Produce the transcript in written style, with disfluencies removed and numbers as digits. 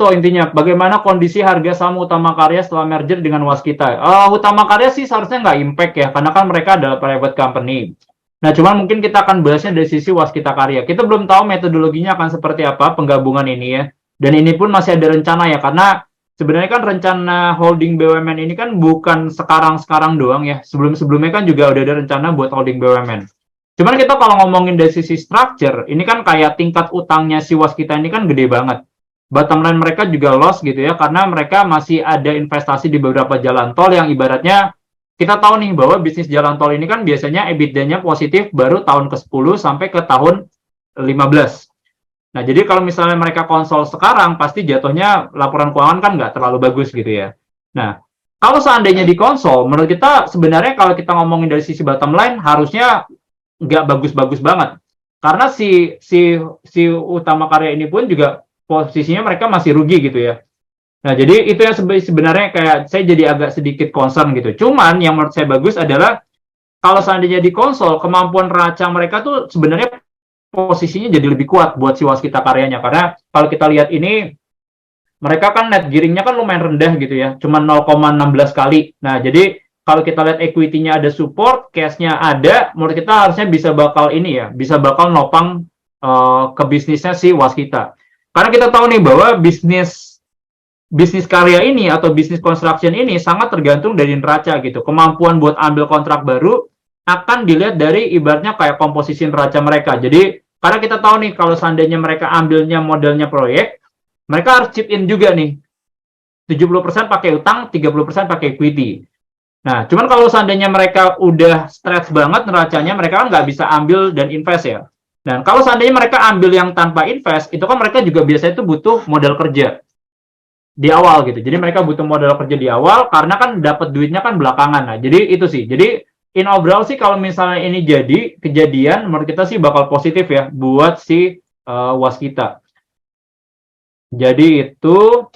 So intinya, bagaimana kondisi harga saham Utama Karya setelah merger dengan Waskita? Utama Karya sih seharusnya nggak impact ya, karena kan mereka adalah private company. Nah, cuman mungkin kita akan bahasnya dari sisi Waskita Karya. Kita belum tahu metodologinya akan seperti apa penggabungan ini ya. Dan ini pun masih ada rencana ya, karena sebenarnya kan rencana holding BUMN ini kan bukan sekarang-sekarang doang ya. Sebelum-sebelumnya kan juga udah ada rencana buat holding BUMN. Cuman kita kalau ngomongin dari sisi structure, ini kan kayak tingkat utangnya si Waskita ini kan gede banget. Bottom line mereka juga loss gitu ya, karena mereka masih ada investasi di beberapa jalan tol yang ibaratnya kita tahu nih bahwa bisnis jalan tol ini kan biasanya EBITDA-nya positif baru tahun ke-10 sampai ke tahun 15. Nah, jadi kalau misalnya mereka konsol sekarang, pasti jatuhnya laporan keuangan kan nggak terlalu bagus gitu ya. Nah, kalau seandainya di konsol, menurut kita sebenarnya kalau kita ngomongin dari sisi bottom line, harusnya nggak bagus-bagus banget. Karena si Utama Karya ini pun juga posisinya mereka masih rugi gitu ya. Nah, jadi itu yang sebenarnya kayak saya jadi agak sedikit concern gitu. Cuman yang menurut saya bagus adalah kalau seandainya di konsol, kemampuan raca mereka tuh sebenarnya posisinya jadi lebih kuat buat si Waskita Karyanya. Karena kalau kita lihat ini, mereka kan net gearingnya kan lumayan rendah gitu ya, cuma 0,16 kali. Nah, jadi kalau kita lihat equity-nya ada support, cash-nya ada, menurut kita harusnya bisa bakal ini ya, bisa bakal nopang ke bisnisnya si Waskita. Karena kita tahu nih bahwa bisnis bisnis karya ini atau bisnis construction ini sangat tergantung dari neraca gitu. Kemampuan buat ambil kontrak baru akan dilihat dari ibaratnya kayak komposisi neraca mereka. Jadi karena kita tahu nih kalau seandainya mereka ambilnya modelnya proyek, mereka harus chip in juga nih. 70% pakai utang, 30% pakai equity. Nah, cuman kalau seandainya mereka udah stretch banget neracanya, mereka kan nggak bisa ambil dan invest ya. Dan kalau seandainya mereka ambil yang tanpa invest, itu kan mereka juga biasanya itu butuh modal kerja di awal gitu. Jadi mereka butuh modal kerja di awal karena kan dapat duitnya kan belakangan. Nah, jadi itu sih. Jadi in overall sih kalau misalnya ini jadi kejadian, menurut kita sih bakal positif ya buat si Waskita. Jadi itu